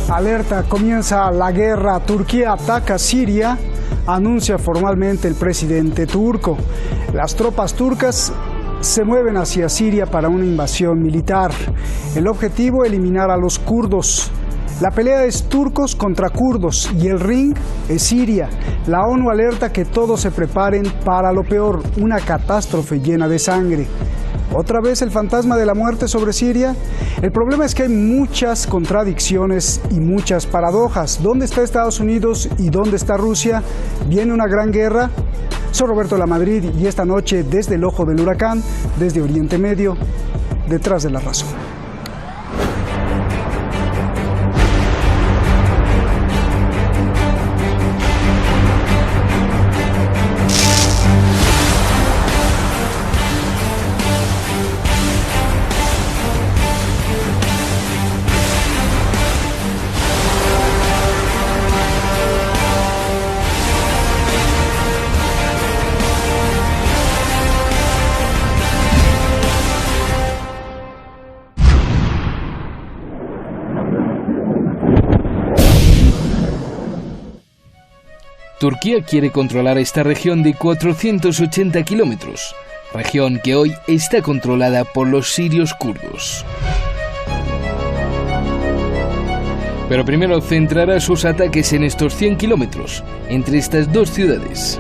Alerta, comienza la guerra, Turquía ataca Siria, anuncia formalmente el presidente turco. Las tropas turcas se mueven hacia Siria para una invasión militar. El objetivo, eliminar a los kurdos. La pelea es turcos contra kurdos y el ring es Siria. La ONU alerta que todos se preparen para lo peor, una catástrofe llena de sangre. ¿Otra vez el fantasma de la muerte sobre Siria? El problema es que hay muchas contradicciones y muchas paradojas. ¿Dónde está Estados Unidos y dónde está Rusia? ¿Viene una gran guerra? Soy Roberto Lamadrid y esta noche, desde el ojo del huracán, desde Oriente Medio, detrás de la razón. Turquía quiere controlar esta región de 480 kilómetros, región que hoy está controlada por los sirios kurdos. Pero primero centrará sus ataques en estos 100 kilómetros, entre estas dos ciudades.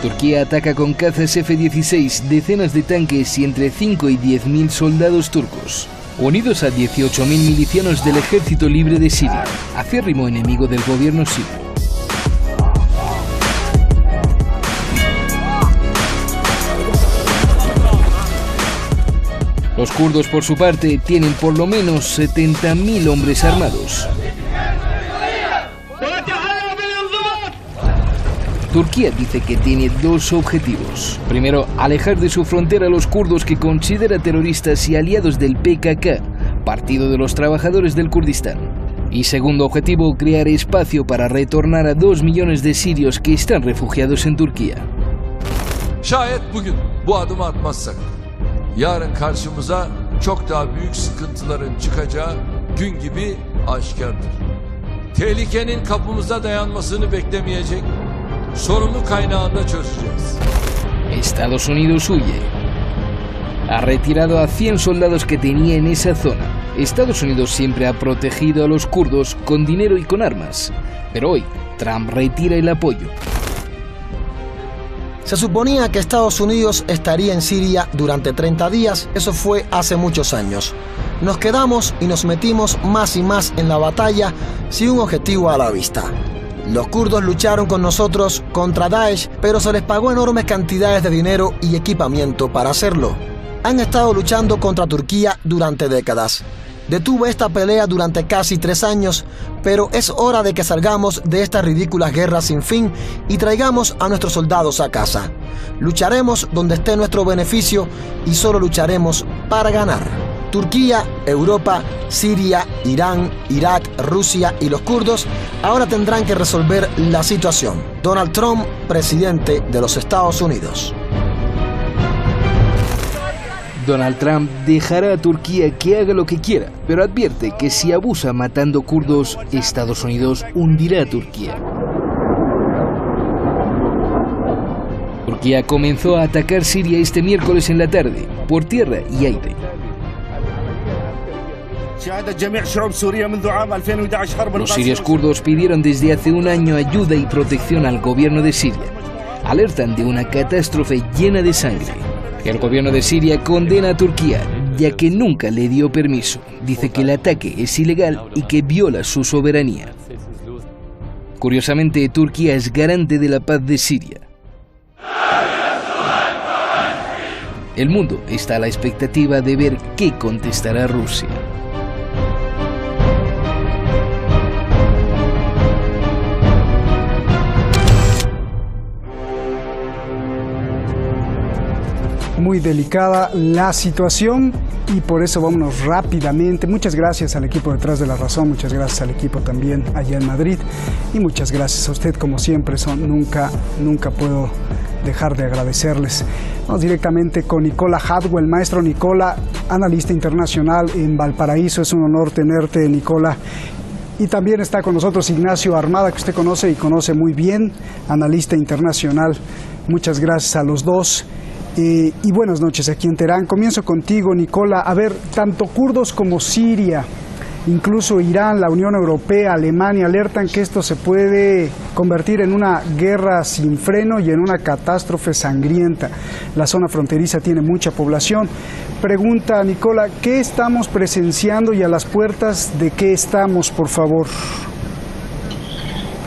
Turquía ataca con cazas F-16, decenas de tanques y entre 5 y 10.000 soldados turcos, unidos a 18.000 milicianos del Ejército Libre de Siria, acérrimo enemigo del gobierno sirio. Los kurdos, por su parte, tienen por lo menos 70.000 hombres armados. Turquía dice que tiene dos objetivos. Primero, alejar de su frontera a los kurdos que considera terroristas y aliados del PKK, Partido de los Trabajadores del Kurdistán. Y segundo objetivo, crear espacio para retornar a 2 millones de sirios que están refugiados en Turquía. Şayet bugün bu adımı atmazsak, yarın karşımıza çok daha büyük sıkıntıların çıkacağı gün gibi aşikardır. Tehlikenin kapımıza dayanmasını beklemeyecek, sorunu kaynağında çözeceğiz. Estados Unidos huye. Ha retirado a 100 soldados que tenía en esa zona. Estados Unidos siempre ha protegido a los kurdos con dinero y con armas. Pero hoy, Trump retira el apoyo. Se suponía que Estados Unidos estaría en Siria durante 30 días, eso fue hace muchos años. Nos quedamos y nos metimos más y más en la batalla sin un objetivo a la vista. Los kurdos lucharon con nosotros contra Daesh, pero se les pagó enormes cantidades de dinero y equipamiento para hacerlo. Han estado luchando contra Turquía durante décadas. Detuve esta pelea durante casi 3 años, pero es hora de que salgamos de estas ridículas guerras sin fin y traigamos a nuestros soldados a casa. Lucharemos donde esté nuestro beneficio y solo lucharemos para ganar. Turquía, Europa, Siria, Irán, Irak, Rusia y los kurdos ahora tendrán que resolver la situación. Donald Trump, presidente de los Estados Unidos. Donald Trump dejará a Turquía que haga lo que quiera, pero advierte que si abusa matando kurdos, Estados Unidos hundirá a Turquía. Turquía comenzó a atacar Siria este miércoles en la tarde, por tierra y aire. Los sirios kurdos pidieron desde hace un año ayuda y protección al gobierno de Siria. Alertan de una catástrofe llena de sangre. El gobierno de Siria condena a Turquía, ya que nunca le dio permiso. Dice que el ataque es ilegal y que viola su soberanía. Curiosamente, Turquía es garante de la paz de Siria. El mundo está a la expectativa de ver qué contestará Rusia. Muy delicada la situación y por eso vámonos rápidamente. Muchas gracias al equipo detrás de la razón, muchas gracias al equipo también allá en Madrid y muchas gracias a usted como siempre. Nunca puedo dejar de agradecerles. Vamos directamente con Nicola Hadwell. Maestro Nicola, analista internacional en Valparaíso. Es un honor tenerte, Nicola. Y también está con nosotros Ignacio Armada, que usted conoce y conoce muy bien, analista internacional. Muchas gracias a los dos. Y buenas noches aquí en Teherán. Comienzo contigo, Nicola. A ver, tanto kurdos como Siria, incluso Irán, la Unión Europea, Alemania, alertan que esto se puede convertir en una guerra sin freno y en una catástrofe sangrienta. La zona fronteriza tiene mucha población. Pregunta, Nicola, ¿qué estamos presenciando y a las puertas de qué estamos, por favor?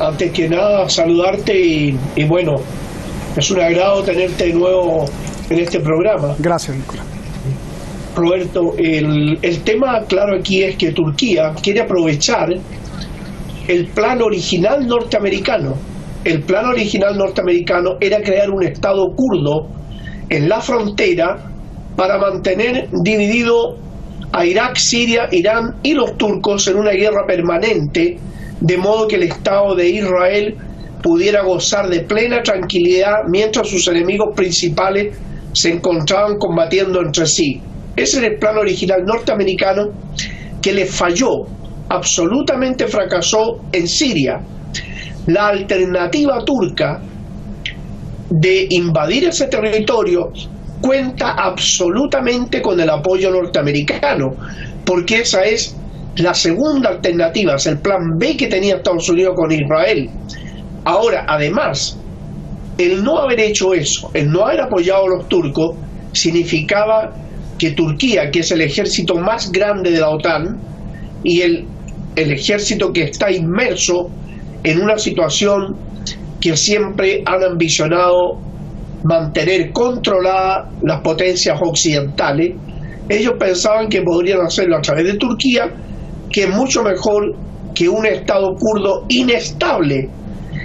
Antes que nada, saludarte y bueno, es un agrado tenerte de nuevo en este programa. Gracias, Nicola. Roberto, el tema claro aquí es que Turquía quiere aprovechar el plan original norteamericano. El plan original norteamericano era crear un estado kurdo en la frontera para mantener dividido a Irak, Siria, Irán y los turcos en una guerra permanente, de modo que el Estado de Israel pudiera gozar de plena tranquilidad mientras sus enemigos principales se encontraban combatiendo entre sí. Ese era el plan original norteamericano que le falló, absolutamente fracasó en Siria. La alternativa turca de invadir ese territorio cuenta absolutamente con el apoyo norteamericano, porque esa es la segunda alternativa, es el plan B que tenía Estados Unidos con Israel. Ahora, además, el no haber hecho eso, el no haber apoyado a los turcos, significaba que Turquía, que es el ejército más grande de la OTAN y el ejército que está inmerso en una situación que siempre han ambicionado mantener controlada las potencias occidentales, ellos pensaban que podrían hacerlo a través de Turquía, que es mucho mejor que un Estado kurdo inestable.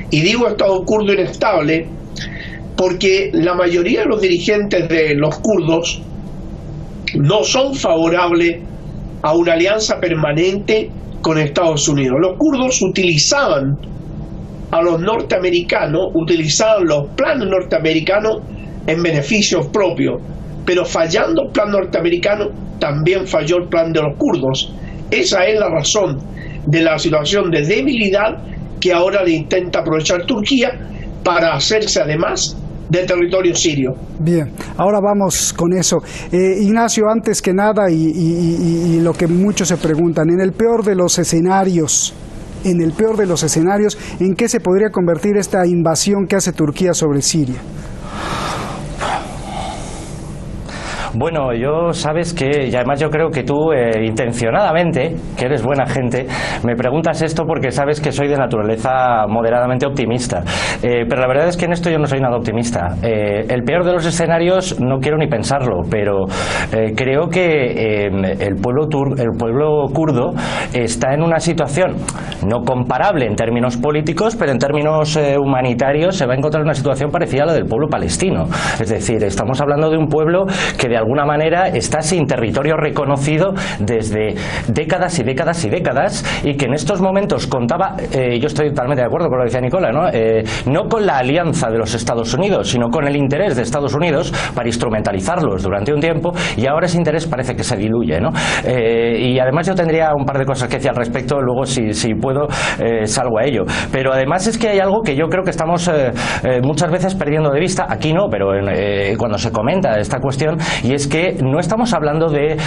Y digo Estado kurdo inestable porque la mayoría de los dirigentes de los kurdos no son favorables a una alianza permanente con Estados Unidos. Los kurdos utilizaban a los norteamericanos, utilizaban los planes norteamericanos en beneficios propios, pero fallando el plan norteamericano, también falló el plan de los kurdos. Esa es la razón de la situación de debilidad que ahora le intenta aprovechar Turquía para hacerse además de territorio sirio. Bien, ahora vamos con eso. Ignacio, antes que nada, y lo que muchos se preguntan, en el peor de los escenarios, ¿en qué se podría convertir esta invasión que hace Turquía sobre Siria? Bueno, yo sabes que, y además yo creo que tú intencionadamente, que eres buena gente, me preguntas esto porque sabes que soy de naturaleza moderadamente optimista, pero la verdad es que en esto yo no soy nada optimista. El peor de los escenarios no quiero ni pensarlo, pero creo que el pueblo kurdo está en una situación no comparable en términos políticos, pero en términos humanitarios se va a encontrar una situación parecida a la del pueblo palestino. Es decir, estamos hablando de un pueblo que de alguna manera está sin territorio reconocido desde décadas y décadas y décadas, y que en estos momentos contaba, yo estoy totalmente de acuerdo con lo que decía Nicola, no con la alianza de los Estados Unidos, sino con el interés de Estados Unidos para instrumentalizarlos durante un tiempo, y ahora ese interés parece que se diluye, ¿no? Y además yo tendría un par de cosas que decir al respecto, luego si puedo salgo a ello, pero además es que hay algo que yo creo que estamos muchas veces perdiendo de vista, aquí no, pero cuando se comenta esta cuestión, y es que no estamos hablando de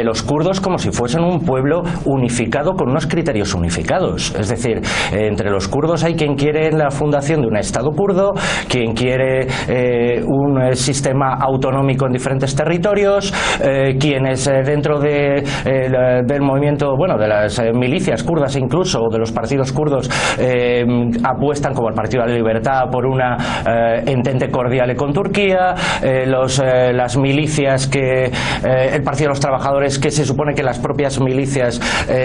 los kurdos como si fuesen un pueblo unificado con unos criterios unificados. Es decir, entre los kurdos hay quien quiere la fundación de un Estado kurdo, quien quiere un sistema autonómico en diferentes territorios, quienes dentro del movimiento, bueno, de las milicias kurdas incluso, o de los partidos kurdos, apuestan, como el Partido de la Libertad, por una entente cordial con Turquía, las milicias milicias, que el Partido de los Trabajadores, que se supone que las propias milicias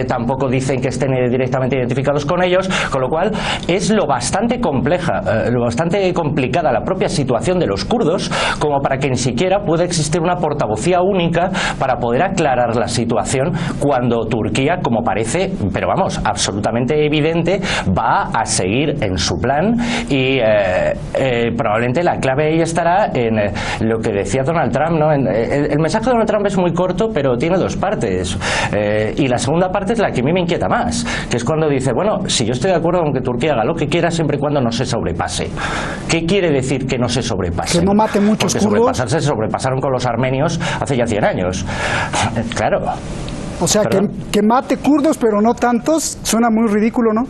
tampoco dicen que estén directamente identificados con ellos, con lo cual es lo bastante compleja, lo bastante complicada la propia situación de los kurdos como para que ni siquiera pueda existir una portavocía única para poder aclarar la situación cuando Turquía, como parece, pero vamos, absolutamente evidente, va a seguir en su plan y probablemente la clave ahí estará en lo que decía Donald Trump, ¿no? El mensaje de Donald Trump es muy corto, pero tiene dos partes, y la segunda parte es la que a mí me inquieta más, que es cuando dice, bueno, si yo estoy de acuerdo con que Turquía haga lo que quiera siempre y cuando no se sobrepase. ¿Qué quiere decir que no se sobrepase? Que no mate muchos kurdos. kurdos. Se sobrepasaron con los armenios hace ya 100 años. Claro. O sea, que mate kurdos, pero no tantos, suena muy ridículo, ¿no?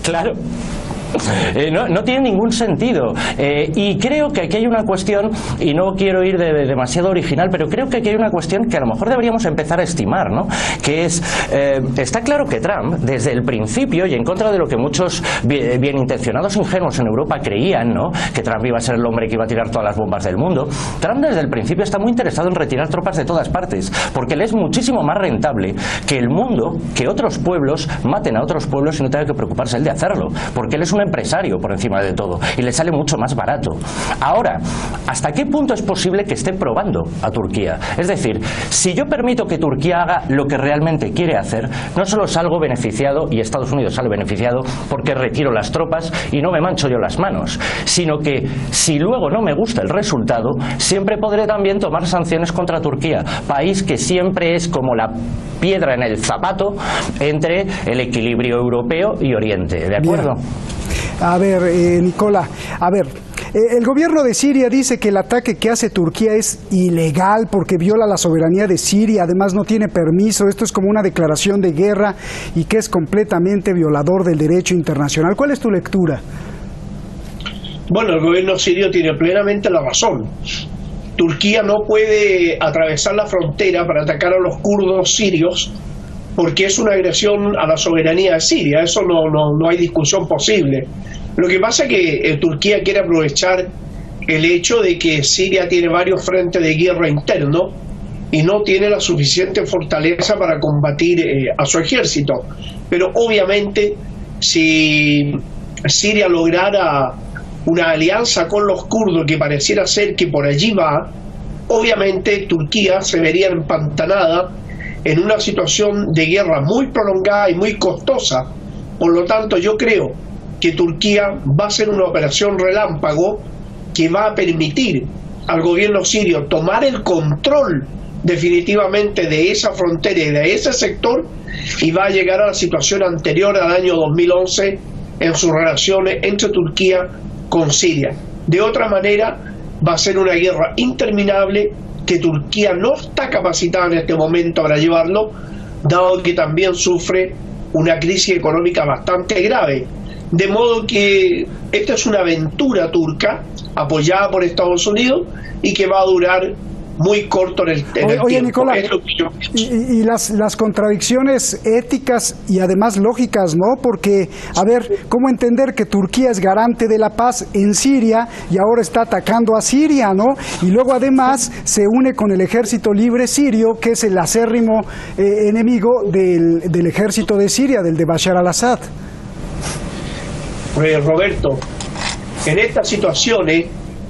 Claro. No tiene ningún sentido, y creo que aquí hay una cuestión, y no quiero ir de demasiado original, pero creo que aquí hay una cuestión que a lo mejor deberíamos empezar a estimar, ¿no? Que es, está claro que Trump, desde el principio, y en contra de lo que muchos bien intencionados ingenuos en Europa creían, ¿no? Que Trump iba a ser el hombre que iba a tirar todas las bombas del mundo, Trump desde el principio está muy interesado en retirar tropas de todas partes, porque le es muchísimo más rentable que el mundo, que otros pueblos maten a otros pueblos y no tenga que preocuparse él de hacerlo, porque él es un empresario por encima de todo y le sale mucho más barato. Ahora, ¿hasta qué punto es posible que esté probando a Turquía? Es decir, si yo permito que Turquía haga lo que realmente quiere hacer, no solo salgo beneficiado, y Estados Unidos sale beneficiado porque retiro las tropas y no me mancho yo las manos, sino que si luego no me gusta el resultado, siempre podré también tomar sanciones contra Turquía, país que siempre es como la piedra en el zapato entre el equilibrio europeo y Oriente, ¿de acuerdo? Bien. A ver, Nicola, el gobierno de Siria dice que el ataque que hace Turquía es ilegal porque viola la soberanía de Siria, además no tiene permiso, esto es como una declaración de guerra y que es completamente violador del derecho internacional. ¿Cuál es tu lectura? Bueno, el gobierno sirio tiene plenamente la razón. Turquía no puede atravesar la frontera para atacar a los kurdos sirios porque es una agresión a la soberanía de Siria, eso no hay discusión posible. Lo que pasa es que Turquía quiere aprovechar el hecho de que Siria tiene varios frentes de guerra interno y no tiene la suficiente fortaleza para combatir a su ejército. Pero obviamente si Siria lograra una alianza con los kurdos, que pareciera ser que por allí va, obviamente Turquía se vería empantanada en una situación de guerra muy prolongada y muy costosa. Por lo tanto, yo creo que Turquía va a hacer una operación relámpago que va a permitir al gobierno sirio tomar el control definitivamente de esa frontera y de ese sector, y va a llegar a la situación anterior al año 2011 en sus relaciones entre Turquía con Siria. De otra manera, va a ser una guerra interminable que Turquía no está capacitada en este momento para llevarlo, dado que también sufre una crisis económica bastante grave. De modo que esta es una aventura turca apoyada por Estados Unidos y que va a durar muy corto en el tiempo. Oye, Nicolás, y las contradicciones éticas y además lógicas, ¿no? Porque, a ver, ¿cómo entender que Turquía es garante de la paz en Siria y ahora está atacando a Siria, ¿no? Y luego además se une con el ejército libre sirio, que es el acérrimo enemigo del ejército de Siria, del de Bashar al-Assad. Roberto, en estas situaciones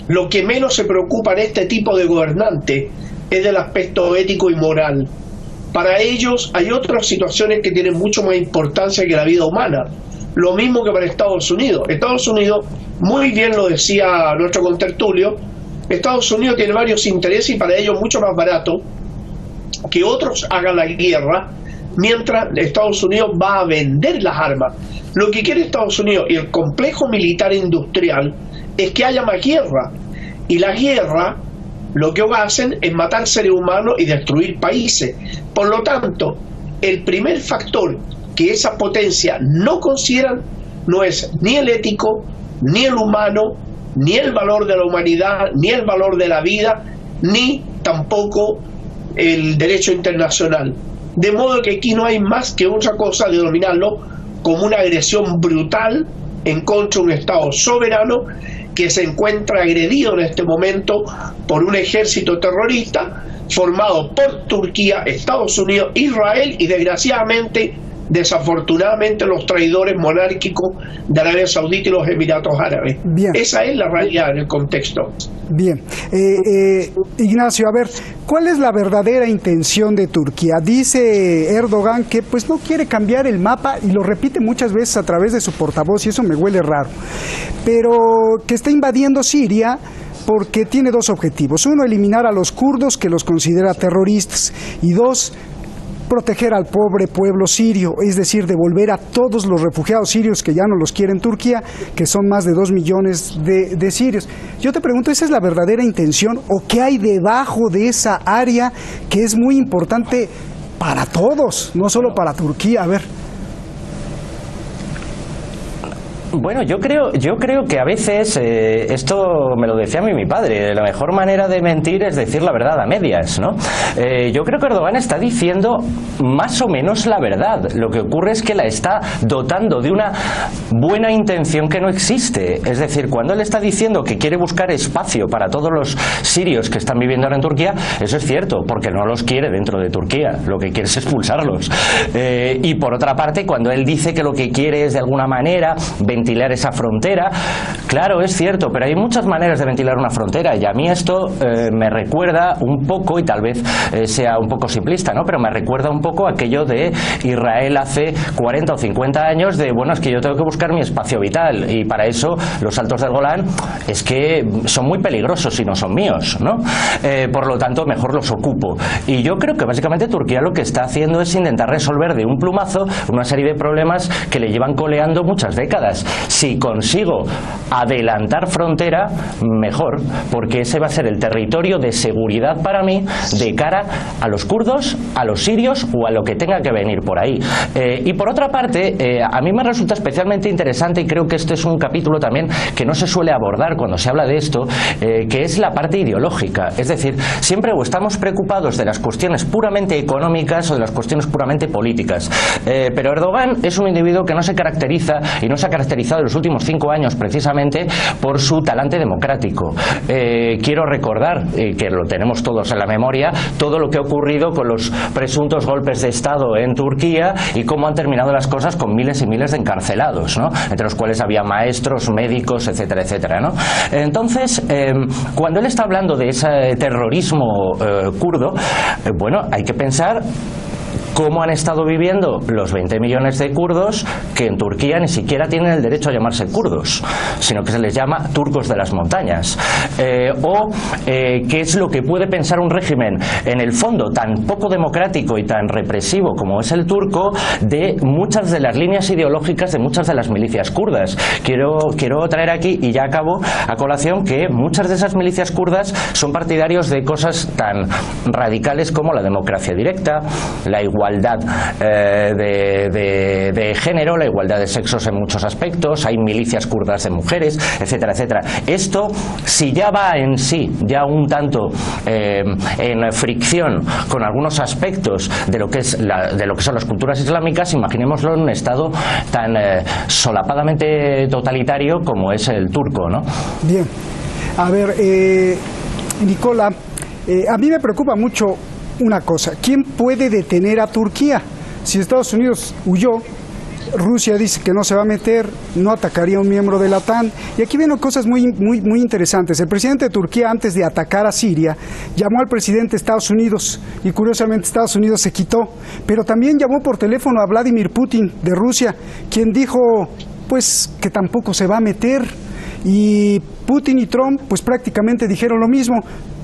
lo que menos se preocupa en este tipo de gobernante es del aspecto ético y moral. Para ellos hay otras situaciones que tienen mucho más importancia que la vida humana. Lo mismo que para Estados Unidos. Estados Unidos, muy bien lo decía nuestro contertulio, Estados Unidos tiene varios intereses y para ellos mucho más barato que otros hagan la guerra, mientras Estados Unidos va a vender las armas. Lo que quiere Estados Unidos y el complejo militar industrial es que haya más guerra, y la guerra lo que hacen es matar seres humanos y destruir países. Por lo tanto, el primer factor que esas potencias no consideran no es ni el ético, ni el humano, ni el valor de la humanidad, ni el valor de la vida, ni tampoco el derecho internacional. De modo que aquí no hay más que otra cosa de denominarlo como una agresión brutal en contra de un Estado soberano que se encuentra agredido en este momento por un ejército terrorista formado por Turquía, Estados Unidos, Israel y desgraciadamente, desafortunadamente, los traidores monárquicos de Arabia Saudita y los Emiratos Árabes. Bien. Esa es la realidad en el contexto. Bien. Ignacio, a ver, ¿cuál es la verdadera intención de Turquía? Dice Erdogan que pues no quiere cambiar el mapa y lo repite muchas veces a través de su portavoz y eso me huele raro, pero que está invadiendo Siria porque tiene dos objetivos. Uno, eliminar a los kurdos, que los considera terroristas, y dos, proteger al pobre pueblo sirio, es decir, devolver a todos los refugiados sirios que ya no los quiere en Turquía, que son más de 2 millones de sirios. Yo te pregunto, ¿esa es la verdadera intención o qué hay debajo de esa área que es muy importante para todos, no solo para Turquía? A ver. Bueno, yo creo que a veces, esto me lo decía a mí mi padre, la mejor manera de mentir es decir la verdad a medias, ¿no? Yo creo que Erdogan está diciendo más o menos la verdad. Lo que ocurre es que la está dotando de una buena intención que no existe. Es decir, cuando él está diciendo que quiere buscar espacio para todos los sirios que están viviendo ahora en Turquía, eso es cierto, porque no los quiere dentro de Turquía, lo que quiere es expulsarlos. Y por otra parte, cuando él dice que lo que quiere es de alguna manera ventilar esa frontera, claro, es cierto, pero hay muchas maneras de ventilar una frontera y a mí esto me recuerda un poco, y tal vez sea un poco simplista, ¿no? Pero me recuerda un poco aquello de Israel hace 40 o 50 años de, bueno, es que yo tengo que buscar mi espacio vital y para eso los Altos del Golán es que son muy peligrosos y no son míos, ¿no? Por lo tanto, mejor los ocupo. Y yo creo que básicamente Turquía lo que está haciendo es intentar resolver de un plumazo una serie de problemas que le llevan coleando muchas décadas. Si consigo adelantar frontera, mejor, porque ese va a ser el territorio de seguridad para mí de cara a los kurdos, a los sirios o a lo que tenga que venir por ahí. Y por otra parte, a mí me resulta especialmente interesante, y creo que este es un capítulo también que no se suele abordar cuando se habla de esto, que es la parte ideológica. Es decir, siempre o estamos preocupados de las cuestiones puramente económicas o de las cuestiones puramente políticas. Pero Erdogan es un individuo que no se caracteriza y no se ha caracterizado en los últimos 5 años precisamente por su talante democrático. Quiero recordar, que lo tenemos todos en la memoria, todo lo que ha ocurrido con los presuntos golpes de Estado en Turquía y cómo han terminado las cosas con miles y miles de encarcelados, ¿no? Entre los cuales había maestros, médicos, etcétera, etcétera, ¿no? Entonces, cuando él está hablando de ese terrorismo kurdo, bueno, hay que pensar cómo han estado viviendo los 20 millones de kurdos que en Turquía ni siquiera tienen el derecho a llamarse kurdos, sino que se les llama turcos de las montañas. Qué es lo que puede pensar un régimen, en el fondo, tan poco democrático y tan represivo como es el turco, de muchas de las líneas ideológicas de muchas de las milicias kurdas. Quiero traer aquí, y ya acabo, a colación que muchas de esas milicias kurdas son partidarios de cosas tan radicales como la democracia directa, la igualdad de género, la igualdad de sexos en muchos aspectos, hay milicias kurdas de mujeres, etcétera, etcétera. Esto, si ya va en sí, ya un tanto en fricción con algunos aspectos de lo que son las culturas islámicas, imaginémoslo en un estado tan solapadamente totalitario como es el turco, ¿no? Bien. A ver, Nicola, a mí me preocupa mucho una cosa. ¿Quién puede detener a Turquía? Si Estados Unidos huyó, Rusia dice que no se va a meter, no atacaría a un miembro de la OTAN. Y aquí vienen cosas muy interesantes. El presidente de Turquía, antes de atacar a Siria, llamó al presidente de Estados Unidos y curiosamente Estados Unidos se quitó. Pero también llamó por teléfono a Vladimir Putin de Rusia, quien dijo pues que tampoco se va a meter. Y Putin y Trump pues prácticamente dijeron lo mismo.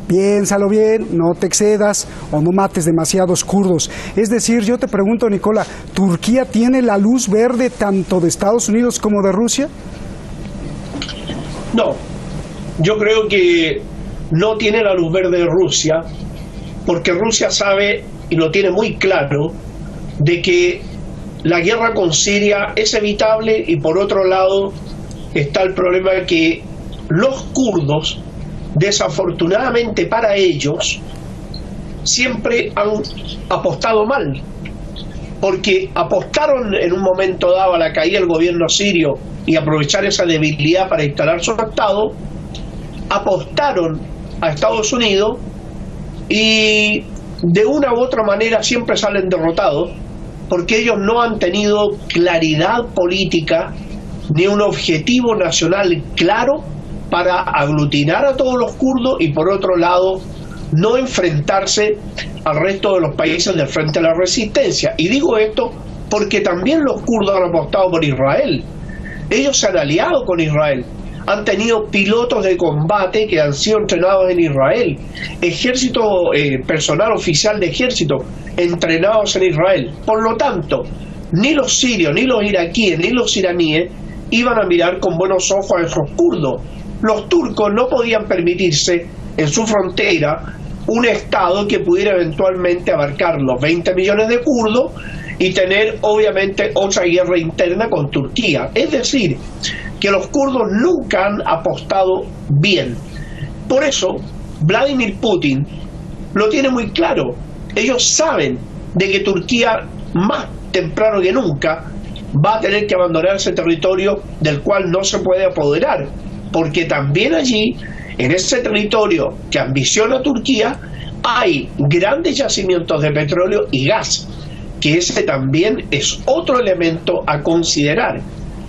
Piénsalo bien, no te excedas o no mates demasiados kurdos. Es decir, yo te pregunto, Nicola, ¿Turquía tiene la luz verde tanto de Estados Unidos como de Rusia? No, yo creo que no tiene la luz verde de Rusia, porque Rusia sabe, y lo tiene muy claro, de que la guerra con Siria es evitable, y por otro lado está el problema de que los kurdos, desafortunadamente para ellos, siempre han apostado mal, porque apostaron en un momento dado a la caída del gobierno sirio y aprovechar esa debilidad para instalar su estado, apostaron a Estados Unidos y de una u otra manera siempre salen derrotados porque ellos no han tenido claridad política ni un objetivo nacional claro para aglutinar a todos los kurdos y por otro lado no enfrentarse al resto de los países del frente a la resistencia. Y digo esto porque también los kurdos han apostado por Israel. Ellos se han aliado con Israel, han tenido pilotos de combate que han sido entrenados en Israel, ejército, personal oficial de ejército entrenados en Israel. Por lo tanto, ni los sirios, ni los iraquíes, ni los iraníes iban a mirar con buenos ojos a esos kurdos. Los turcos no podían permitirse en su frontera un estado que pudiera eventualmente abarcar los 20 millones de kurdos y tener obviamente otra guerra interna con Turquía. Es decir, que los kurdos nunca han apostado bien. Por eso, Vladimir Putin lo tiene muy claro. Ellos saben de que Turquía, más temprano que nunca, va a tener que abandonar ese territorio del cual no se puede apoderar, porque también allí, en ese territorio que ambiciona Turquía, hay grandes yacimientos de petróleo y gas, que ese también es otro elemento a considerar,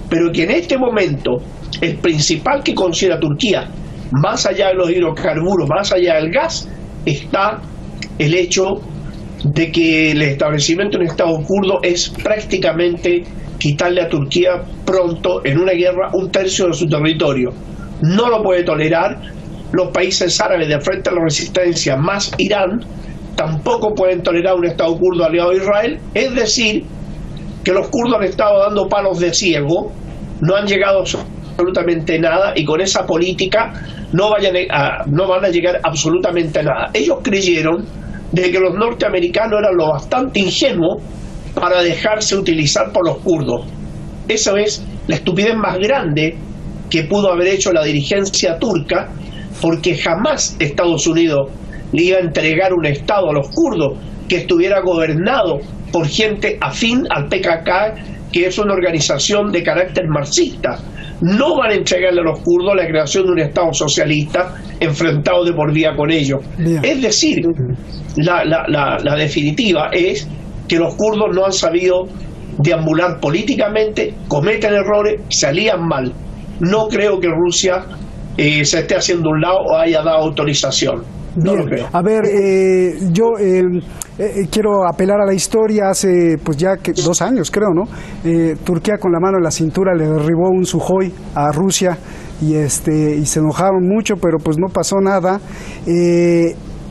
pero que en este momento el principal que considera Turquía, más allá de los hidrocarburos, más allá del gas, está el hecho de que el establecimiento de un Estado kurdo es prácticamente quitarle a Turquía pronto en una guerra un tercio de su territorio. No lo puede tolerar. Los países árabes de frente a la resistencia más Irán tampoco pueden tolerar un Estado kurdo aliado a Israel. Es decir, que los kurdos han estado dando palos de ciego, no han llegado absolutamente nada y con esa política no van a llegar absolutamente a nada. Ellos creyeron de que los norteamericanos eran lo bastante ingenuos para dejarse utilizar por los kurdos. Eso es la estupidez más grande que pudo haber hecho la dirigencia turca, porque jamás Estados Unidos le iba a entregar un Estado a los kurdos que estuviera gobernado por gente afín al PKK, que es una organización de carácter marxista. No van a entregarle a los kurdos la creación de un Estado socialista enfrentado de por vida con ellos. Bien. Es decir, la definitiva es que los kurdos no han sabido deambular políticamente, cometen errores, se alían mal. No creo que Rusia se esté haciendo un lado o haya dado autorización. No lo creo. A ver, yo quiero apelar a la historia. Hace pues ya 2 años, creo, ¿no? Turquía con la mano en la cintura le derribó un Sukhoi a Rusia y se enojaron mucho, pero pues no pasó nada.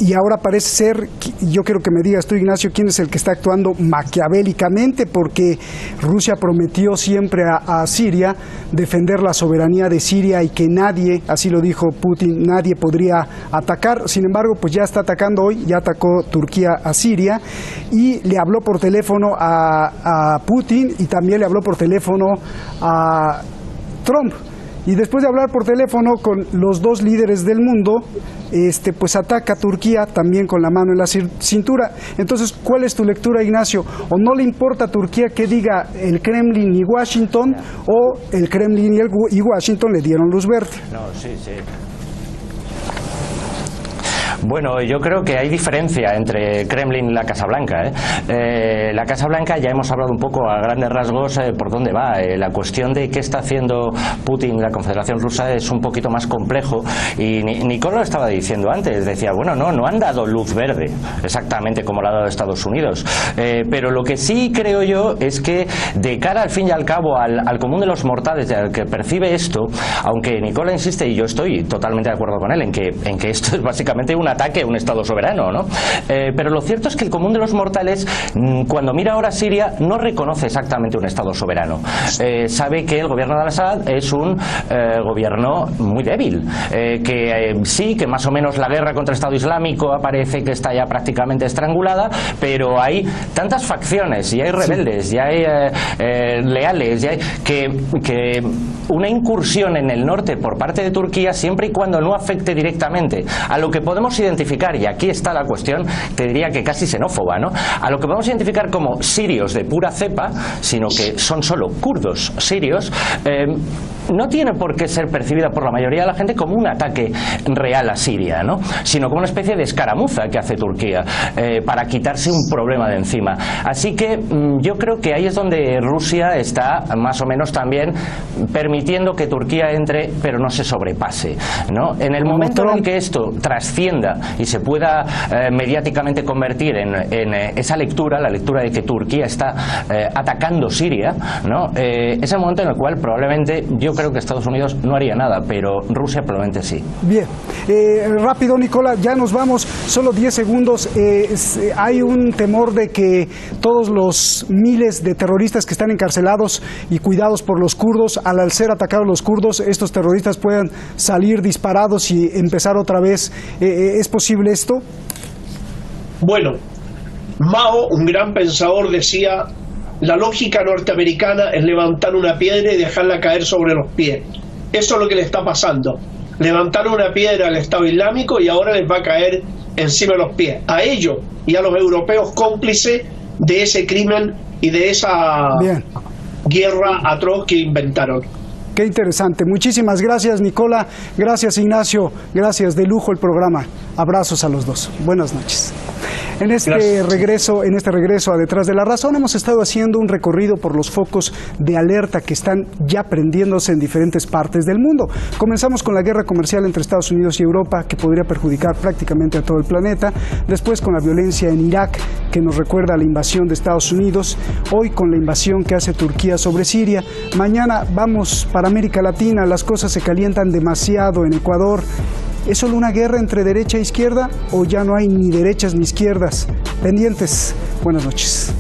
Y ahora parece ser, yo quiero que me digas tú, Ignacio, quién es el que está actuando maquiavélicamente, porque Rusia prometió siempre a Siria defender la soberanía de Siria y que nadie, así lo dijo Putin, nadie podría atacar. Sin embargo, pues ya está atacando hoy, ya atacó Turquía a Siria y le habló por teléfono a Putin y también le habló por teléfono a Trump. Y después de hablar por teléfono con los dos líderes del mundo, pues ataca a Turquía también con la mano en la cintura. Entonces, ¿cuál es tu lectura, Ignacio? ¿O no le importa a Turquía que diga el Kremlin y Washington, o el Kremlin y Washington le dieron luz verde? No, sí. Bueno, yo creo que hay diferencia entre Kremlin y la Casa Blanca. La Casa Blanca, ya hemos hablado un poco a grandes rasgos por dónde va. La cuestión de qué está haciendo Putin y la Confederación Rusa es un poquito más complejo, y Nicole lo estaba diciendo antes, decía, bueno, no han dado luz verde exactamente como la ha dado Estados Unidos, pero lo que sí creo yo es que de cara al fin y al cabo al común de los mortales, al que percibe esto, aunque Nicole insiste, y yo estoy totalmente de acuerdo con él, en que esto es básicamente una ataque a un Estado soberano, ¿no? Pero lo cierto es que el común de los mortales, cuando mira ahora Siria, no reconoce exactamente un Estado soberano. Sabe que el gobierno de Al-Assad es un gobierno muy débil, que más o menos la guerra contra el Estado Islámico parece que está ya prácticamente estrangulada, pero hay tantas facciones, y hay rebeldes, y hay leales, y hay que una incursión en el norte por parte de Turquía, siempre y cuando no afecte directamente a lo que podemos identificar, y aquí está la cuestión, te diría que casi xenófoba, ¿no?, a lo que podemos identificar como sirios de pura cepa, sino que son solo kurdos sirios, no tiene por qué ser percibida por la mayoría de la gente como un ataque real a Siria, ¿no? Sino como una especie de escaramuza que hace Turquía para quitarse un problema de encima. Así que yo creo que ahí es donde Rusia está más o menos también permitiendo que Turquía entre, pero no se sobrepase, ¿no? En el momento en el que esto trascienda y se pueda mediáticamente convertir en esa lectura, la lectura de que Turquía está atacando Siria, ¿no? Es el momento en el cual probablemente yo creo que Estados Unidos no haría nada, pero Rusia probablemente sí. Bien, rápido Nicola, ya nos vamos, solo 10 segundos. Hay un temor de que todos los miles de terroristas que están encarcelados y cuidados por los kurdos, al ser atacados los kurdos, estos terroristas puedan salir disparados y empezar otra vez. ¿Es posible esto? Bueno, Mao, un gran pensador, decía: la lógica norteamericana es levantar una piedra y dejarla caer sobre los pies. Eso es lo que le está pasando. Levantaron una piedra al Estado Islámico y ahora les va a caer encima de los pies. A ellos y a los europeos cómplices de ese crimen y de esa guerra atroz que inventaron. Qué interesante. Muchísimas gracias, Nicola. Gracias, Ignacio. Gracias, de lujo el programa. Abrazos a los dos. Buenas noches. En este regreso a Detrás de la Razón hemos estado haciendo un recorrido por los focos de alerta que están ya prendiéndose en diferentes partes del mundo. Comenzamos con la guerra comercial entre Estados Unidos y Europa, que podría perjudicar prácticamente a todo el planeta. Después con la violencia en Irak, que nos recuerda a la invasión de Estados Unidos. Hoy con la invasión que hace Turquía sobre Siria. Mañana vamos para América Latina. Las cosas se calientan demasiado en Ecuador. ¿Es solo una guerra entre derecha e izquierda o ya no hay ni derechas ni izquierdas? Pendientes. Buenas noches.